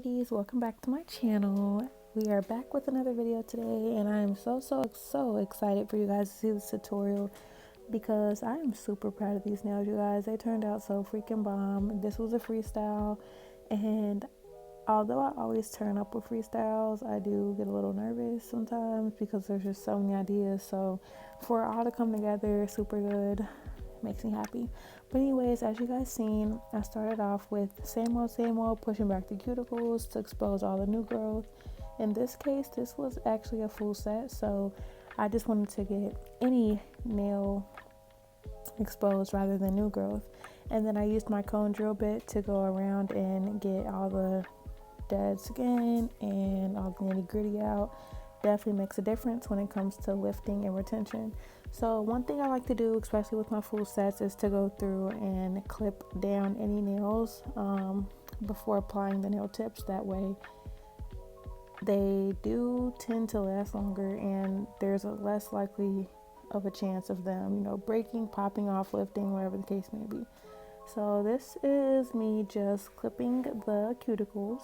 ladies, welcome back to my channel. We are back with another video today, and I am so excited for you guys to see this tutorial because I am super proud of these nails, you guys. They turned out so freaking bomb. This was a freestyle, and although I always turn up with freestyles, I do get a little nervous sometimes because there's just so many ideas. So for it all to come together super good makes me happy. But anyways, as you guys seen, I started off with same old, pushing back the cuticles to expose all the new growth. In this case, this was actually a full set, so I just wanted to get any nail exposed rather than new growth. And then I used my cone drill bit to go around and get all the dead skin and all the nitty gritty out. Definitely makes a difference when it comes to lifting and retention. So one thing I like to do, especially with my full sets, is to go through and clip down any nails before applying the nail tips. That way they do tend to last longer and there's a less likely of a chance of them, breaking, popping off, lifting, whatever the case may be. So this is me just clipping the cuticles.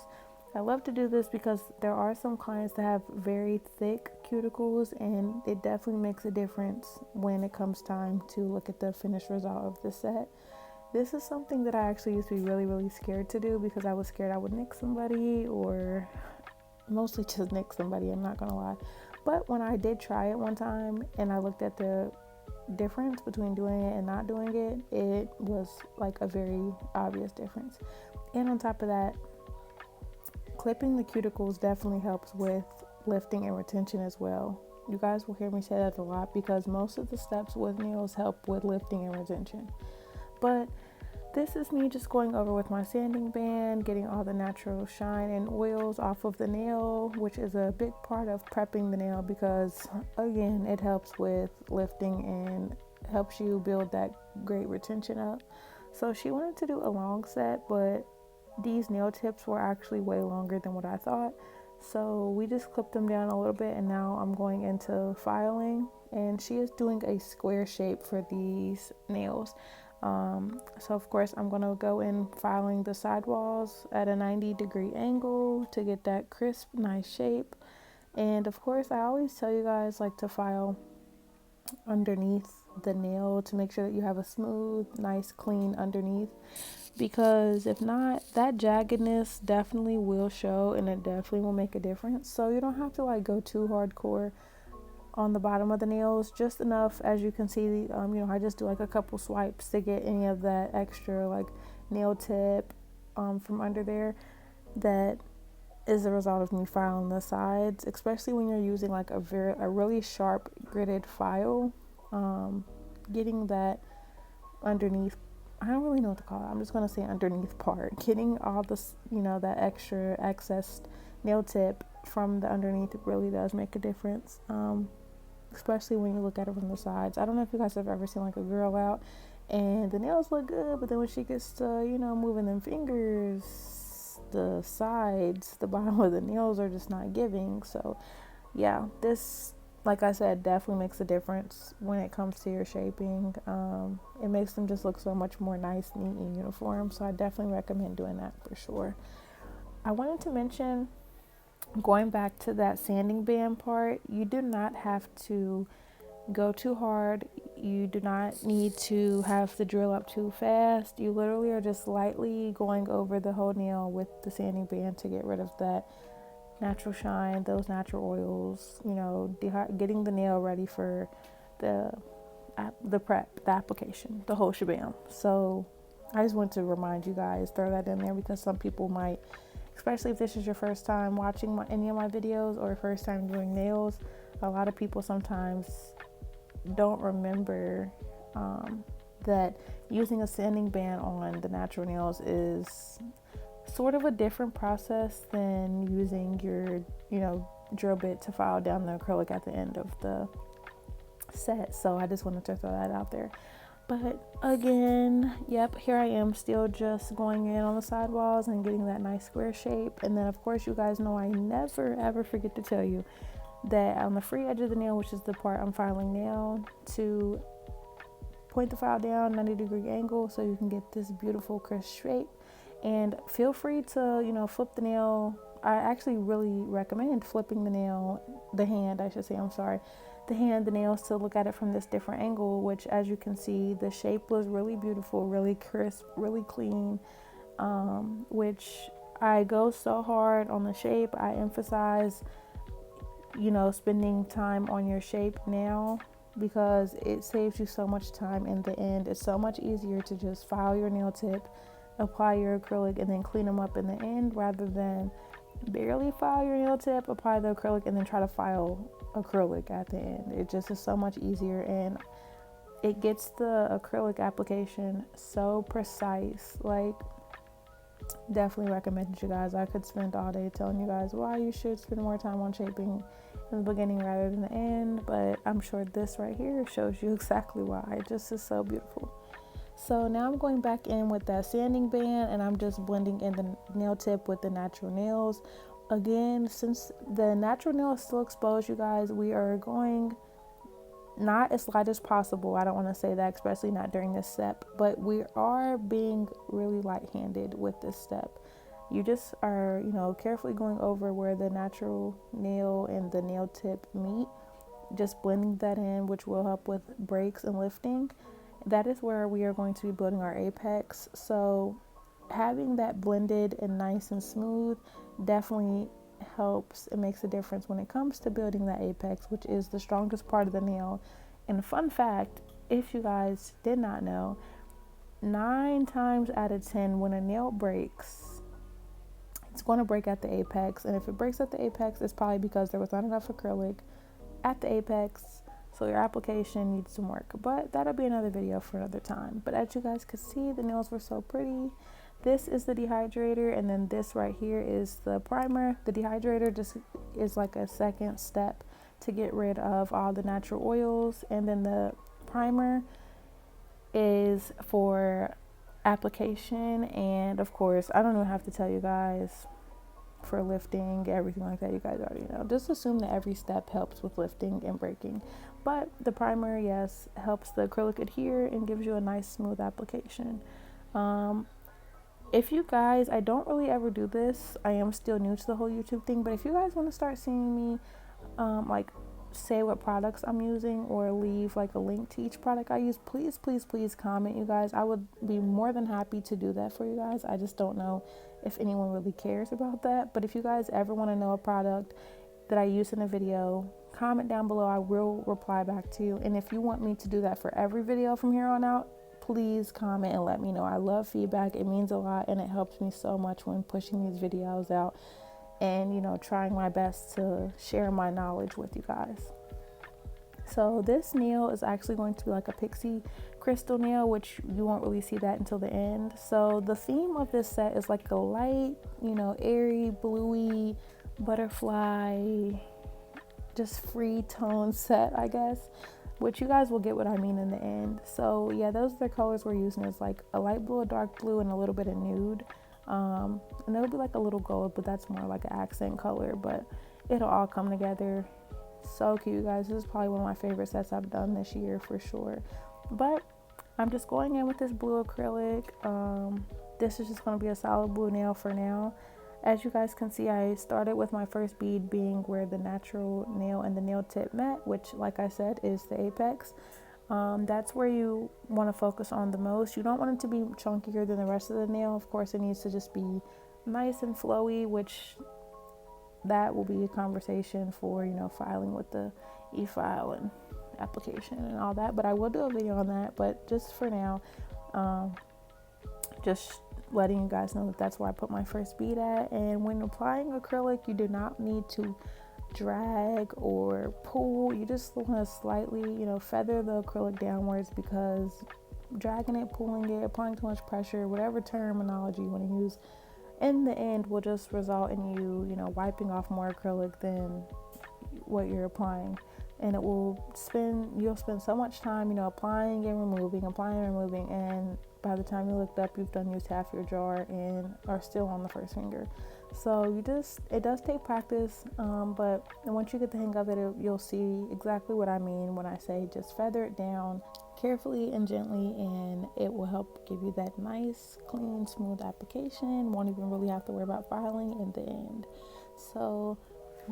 I love to do this because there are some clients that have very thick cuticles, and it definitely makes a difference when it comes time to look at the finished result of the set. This is something that I actually used to be really scared to do because I was scared I would nick somebody, or mostly just nick somebody, I'm not gonna lie. But when I did try it one time and I looked at the difference between doing it and not doing it, it was like a very obvious difference. And on top of that, clipping the cuticles definitely helps with lifting and retention as well. You guys will hear me say that a lot because most of the steps with nails help with lifting and retention. But this is me just going over with my sanding band, getting all the natural shine and oils off of the nail, which is a big part of prepping the nail because, again, it helps with lifting and helps you build that great retention up. So she wanted to do a long set, but these nail tips were actually way longer than what I thought. So we just clipped them down a little bit, and now I'm going into filing, and she is doing a square shape for these nails. So of course I'm going to go in filing the sidewalls at a 90-degree angle to get that crisp, nice shape. And of course I always tell you guys like to file underneath the nail to make sure that you have a smooth, nice, clean underneath, because if not, that jaggedness definitely will show and it definitely will make a difference. So you don't have to like go too hardcore on the bottom of the nails, just enough. As you can see, I just do like a couple swipes to get any of that extra like nail tip from under there. That is the result of me filing the sides, especially when you're using like a really sharp gritted file. Getting that underneath, I don't really know what to call it, I'm just going to say underneath part, getting all this, that extra excess nail tip from the underneath, it really does make a difference, especially when you look at it from the sides. I don't know if you guys have ever seen like a girl out and the nails look good, but then when she gets to moving them fingers, the sides, the bottom of the nails are just not giving. So yeah, this, like I said, definitely makes a difference when it comes to your shaping. It makes them just look so much more nice, neat, and uniform. So I definitely recommend doing that for sure. I wanted to mention, going back to that sanding band part, you do not have to go too hard. You do not need to have the drill up too fast. You literally are just lightly going over the whole nail with the sanding band to get rid of that natural shine, those natural oils, getting the nail ready for the prep, the application, the whole shebang. So I just want to remind you guys, throw that in there because some people might, especially if this is your first time watching any of my videos or first time doing nails, a lot of people sometimes don't remember that using a sanding band on the natural nails is sort of a different process than using your drill bit to file down the acrylic at the end of the set. So I just wanted to throw that out there. But again, yep, here I am still just going in on the sidewalls and getting that nice square shape. And then of course you guys know I never ever forget to tell you that on the free edge of the nail, which is the part I'm filing now, to point the file down 90-degree angle so you can get this beautiful crisp shape. And feel free to, flip the nail. I actually really recommend flipping the hand, I should say, I'm sorry, the nails, to look at it from this different angle, which, as you can see, the shape was really beautiful, really crisp, really clean, which I go so hard on the shape. I emphasize, spending time on your shape now, because it saves you so much time in the end. It's so much easier to just file your nail tip, apply your acrylic, and then clean them up in the end, rather than barely file your nail tip, apply the acrylic, and then try to file acrylic at the end. It just is so much easier, and it gets the acrylic application so precise. Like, definitely recommend it, you guys. I could spend all day telling you guys why you should spend more time on shaping in the beginning rather than the end, but I'm sure this right here shows you exactly why. It just is so beautiful. So now I'm going back in with that sanding band, and I'm just blending in the nail tip with the natural nails. Again, since the natural nail is still exposed, you guys, we are going not as light as possible. I don't want to say that, especially not during this step, but we are being really light-handed with this step. You just are, carefully going over where the natural nail and the nail tip meet, just blending that in, which will help with breaks and lifting. That is where we are going to be building our apex. So having that blended and nice and smooth definitely helps and makes a difference when it comes to building that apex, which is the strongest part of the nail. And fun fact, if you guys did not know, 9 times out of 10 when a nail breaks, it's going to break at the apex. And if it breaks at the apex, it's probably because there was not enough acrylic at the apex, so your application needs some work. But that'll be another video for another time. But as you guys could see, the nails were so pretty. This is the dehydrator, and then this right here is the primer. The dehydrator just is like a second step to get rid of all the natural oils, and then the primer is for application. And of course, I don't even have to tell you guys, for lifting, everything like that, you guys already know. Just assume that every step helps with lifting and breaking. But the primer, yes, helps the acrylic adhere and gives you a nice smooth application. If you guys, I don't really ever do this, I am still new to the whole YouTube thing, but if you guys want to start seeing me like say what products I'm using, or leave like a link to each product I use, please comment, you guys. I would be more than happy to do that for you guys. I just don't know if anyone really cares about that. But if you guys ever want to know a product that I use in a video, comment down below. I will reply back to you. And if you want me to do that for every video from here on out, please comment and let me know. I love feedback. It means a lot, and it helps me so much when pushing these videos out and trying my best to share my knowledge with you guys. So this nail is actually going to be like a pixie crystal nail, which you won't really see that until the end. So the theme of this set is like a light, airy, bluey, butterfly, just free tone set, I guess, which you guys will get what I mean in the end. So yeah, those are the colors we're using. Is like a light blue, a dark blue, and a little bit of nude. And it'll be like a little gold, but that's more like an accent color, but it'll all come together. So cute, you guys. This is probably one of my favorite sets I've done this year for sure. But I'm just going in with this blue acrylic. This is just going to be a solid blue nail for now. As you guys can see, I started with my first bead being where the natural nail and the nail tip met, which, like I said, is the apex. That's where you want to focus on the most. You don't want it to be chunkier than the rest of the nail. Of course, it needs to just be nice and flowy, which that will be a conversation for, filing with the e-file and application and all that. But I will do a video on that. But just for now, just letting you guys know that that's where I put my first bead at. And when applying acrylic, you do not need to drag or pull. You just want to slightly, feather the acrylic downwards, because dragging it, pulling it, applying too much pressure, whatever terminology you want to use, in the end will just result in you, wiping off more acrylic than what you're applying. And you'll spend so much time, applying and removing, and by the time you looked up, you've done used half your jar and are still on the first finger. So it does take practice, but once you get the hang of it, you'll see exactly what I mean when I say just feather it down, carefully and gently, and it will help give you that nice, clean, smooth application. Won't even really have to worry about filing in the end. So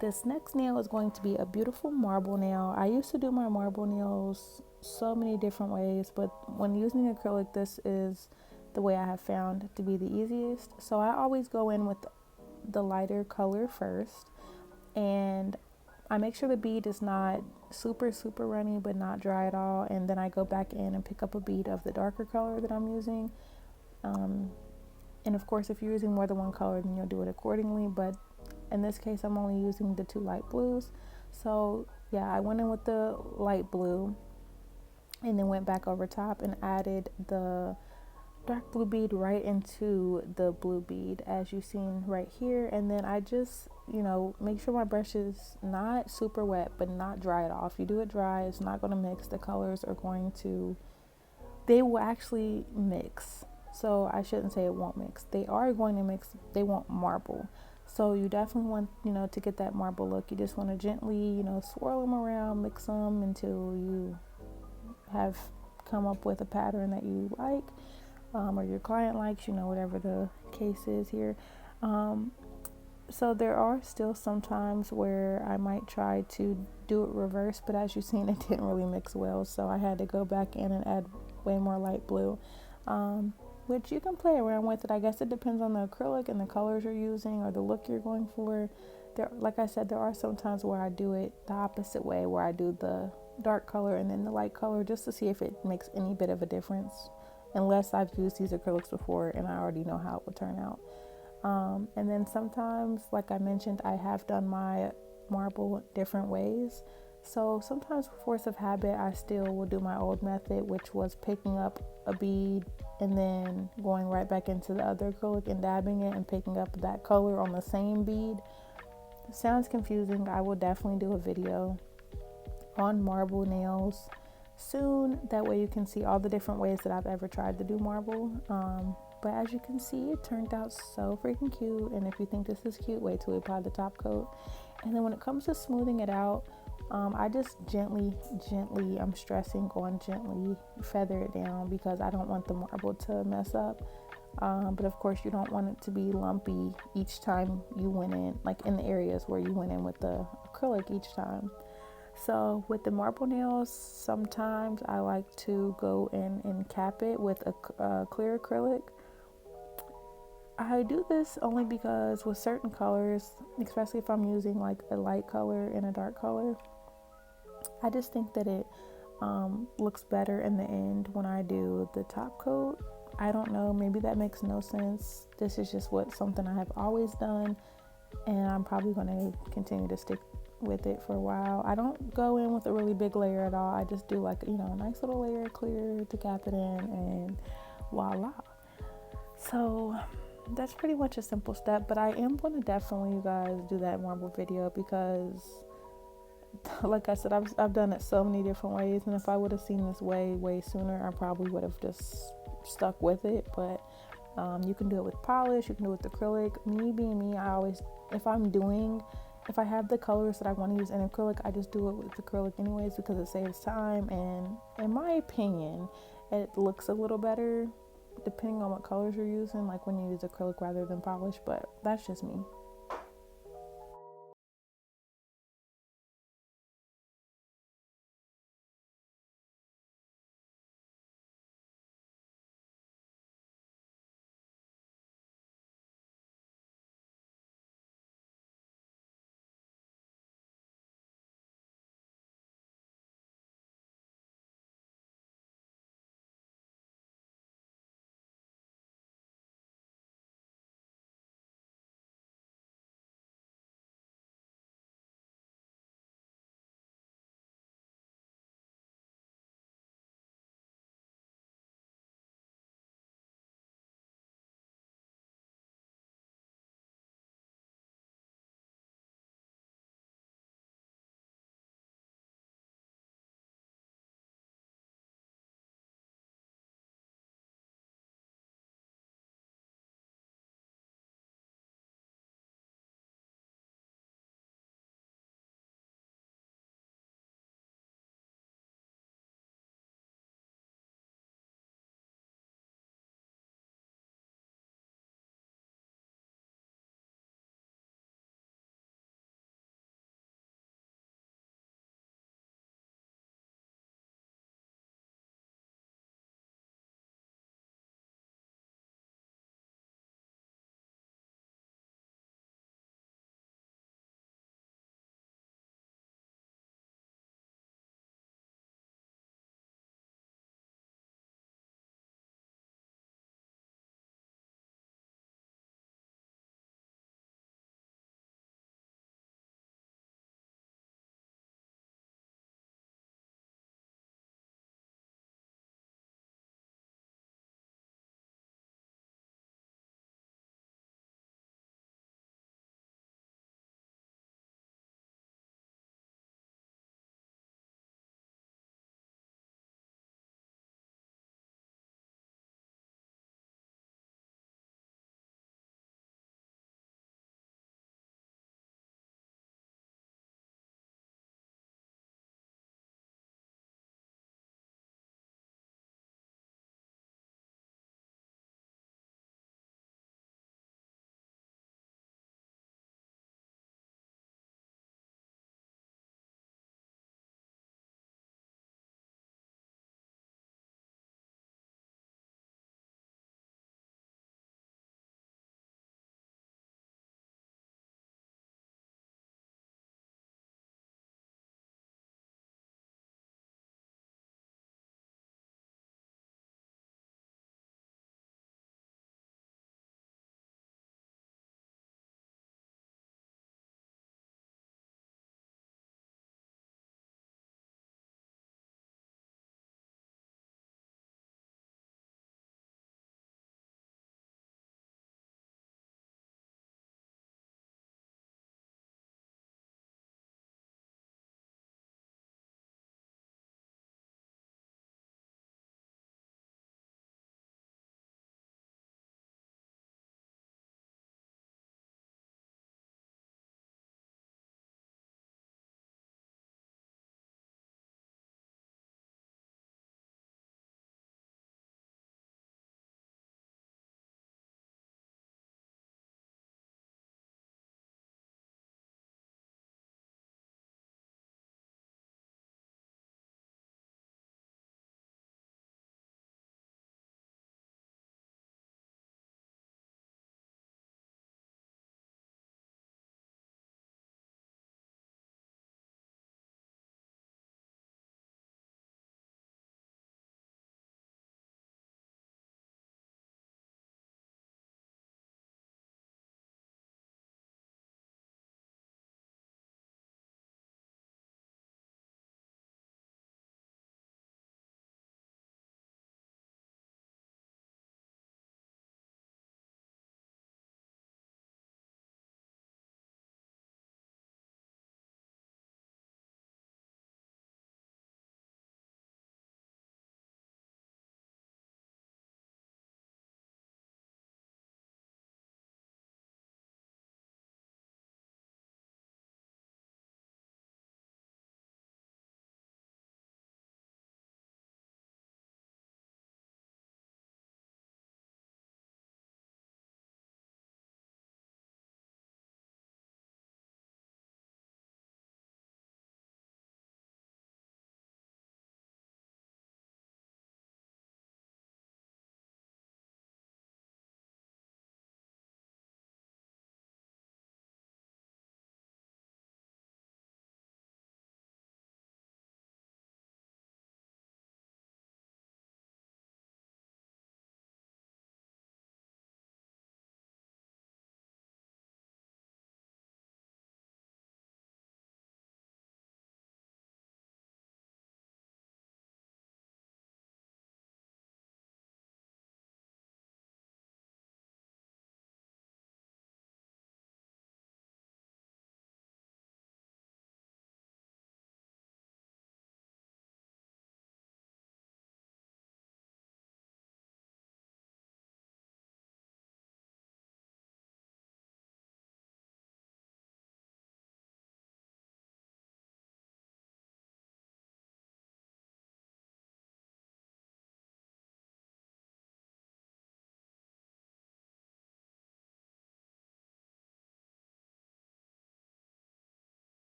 this next nail is going to be a beautiful marble nail. I used to do my marble nails so many different ways, but when using acrylic, this is the way I have found to be the easiest. So I always go in with the lighter color first, and I make sure the bead is not super runny but not dry at all, and then I go back in and pick up a bead of the darker color that I'm using. And of course, if you're using more than one color, then you'll do it accordingly, but in this case I'm only using the two light blues. So yeah, I went in with the light blue and then went back over top and added the dark blue bead right into the blue bead, as you've seen right here. And then I just, make sure my brush is not super wet but not dry at all. If you do it dry, it's not going to mix. The colors are going to, they will actually mix. So I shouldn't say it won't mix. They are going to mix. They won't marble. So you definitely want, to get that marble look. You just want to gently, swirl them around, mix them until you have come up with a pattern that you like, or your client likes, whatever the case is here. So there are still some times where I might try to do it reverse, but as you've seen, it didn't really mix well. So I had to go back in and add way more light blue, which you can play around with it. I guess it depends on the acrylic and the colors you're using or the look you're going for. There, like I said, there are some times where I do it the opposite way, where I do the dark color and then the light color, just to see if it makes any bit of a difference, unless I've used these acrylics before and I already know how it would turn out. And then sometimes, like I mentioned, I have done my marble different ways. So sometimes for force of habit, I still will do my old method, which was picking up a bead and then going right back into the other acrylic and dabbing it and picking up that color on the same bead. It sounds confusing. I will definitely do a video on marble nails soon. That way you can see all the different ways that I've ever tried to do marble. But as you can see, it turned out so freaking cute. And if you think this is cute, wait till we apply the top coat. And then when it comes to smoothing it out, I just gently, I'm stressing on gently, feather it down, because I don't want the marble to mess up. But of course you don't want it to be lumpy each time you went in, like in the areas where you went in with the acrylic each time. So with the marble nails, sometimes I like to go in and cap it with a clear acrylic. I do this only because with certain colors, especially if I'm using like a light color and a dark color, I just think that it looks better in the end when I do the top coat. I don't know, maybe that makes no sense. This is just something I have always done, and I'm probably going to continue to stick with it for a while. I don't go in with a really big layer at all. I just do like, a nice little layer clear to cap it in, and voila. So that's pretty much a simple step, but I am going to definitely, you guys, do that marble video, because like I said, I've done it so many different ways, and if I would have seen this way sooner, I probably would have just stuck with it. But you can do it with polish, you can do it with acrylic. Me being me, I always, if I have the colors that I want to use in acrylic, I just do it with acrylic anyways, because it saves time, and in my opinion, it looks a little better depending on what colors you're using, like when you use acrylic rather than polish. But that's just me.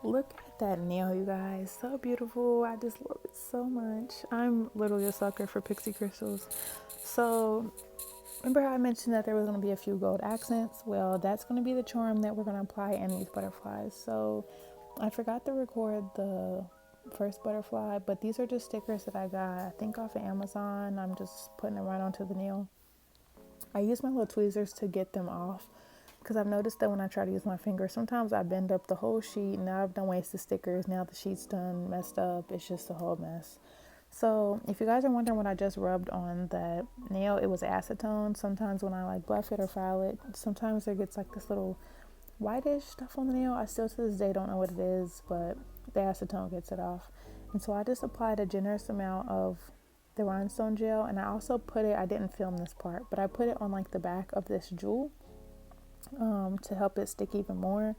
Look at that nail, you guys. So beautiful. I just love it so much. I'm literally a sucker for pixie crystals. So, remember how I mentioned that there was going to be a few gold accents? Well, that's going to be the charm that we're going to apply in these butterflies. So, I forgot to record the first butterfly, but these are just stickers that I got, I think, off of Amazon. I'm just putting them right onto the nail. I use my little tweezers to get them off because I've noticed that when I try to use my finger, sometimes I bend up the whole sheet and now I've done wasted stickers. Now the sheet's done messed up. It's just a whole mess. So if you guys are wondering what I just rubbed on that nail, it was acetone. Sometimes when I like buff it or file it, sometimes there gets like this little whitish stuff on the nail. I still to this day don't know what it is, but the acetone gets it off. And so I just applied a generous amount of the rhinestone gel, and I also put it, I didn't film this part, but I put it on like the back of this jewel to help it stick even more.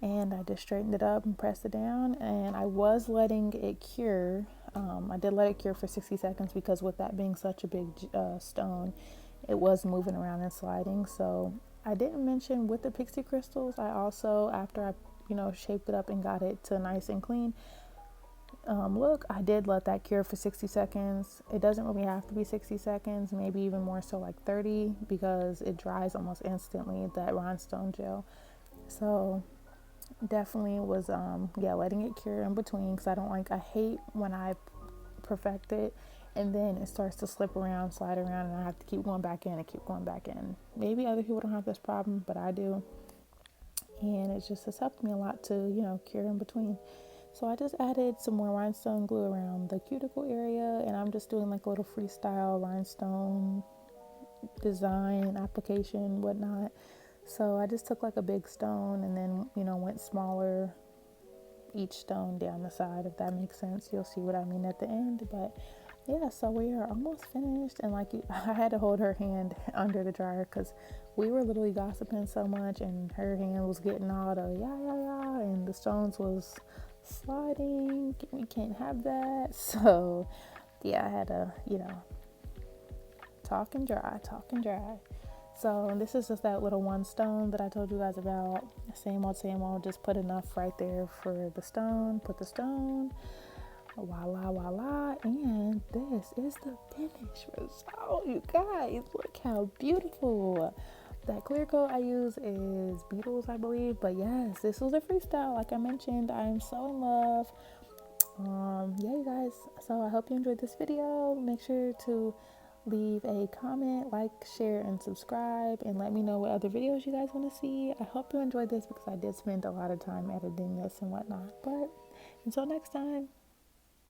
And I just straightened it up and pressed it down, and I was letting it cure. I did let it cure for 60 seconds because with that being such a big stone, it was moving around and sliding. So I didn't mention with the pixie crystals, I also, after I shaped it up and got it to nice and clean look, I did let that cure for 60 seconds. It doesn't really have to be 60 seconds, maybe even more so like 30, because it dries almost instantly, that rhinestone gel. So definitely was letting it cure in between, because I hate when I perfect it and then it starts to slip around, slide around, and I have to keep going back in and keep going back in. Maybe other people don't have this problem, but I do, and it just has helped me a lot to cure in between. So I just added some more rhinestone glue around the cuticle area, and I'm just doing like a little freestyle rhinestone design application, whatnot. So I just took like a big stone and then went smaller each stone down the side, if that makes sense. You'll see what I mean at the end. But yeah, so we are almost finished, and I had to hold her hand under the dryer because we were literally gossiping so much, and her hand was getting all the yeah, and the stones was sliding. We can't have that. So yeah, I had to talk and dry. So this is just that little one stone that I told you guys about. Same old, just put enough right there for the stone. Put the stone, voila, and this is the finished result, you guys. Look how beautiful. That clear coat I use is Beetles, I believe, but yes, this was a freestyle. Like I mentioned, I'm so in love. Yeah, you guys, so I hope you enjoyed this video. Make sure to leave a comment, like, share, and subscribe, and let me know what other videos you guys want to see. I hope you enjoyed this because I did spend a lot of time editing this and whatnot. But until next time.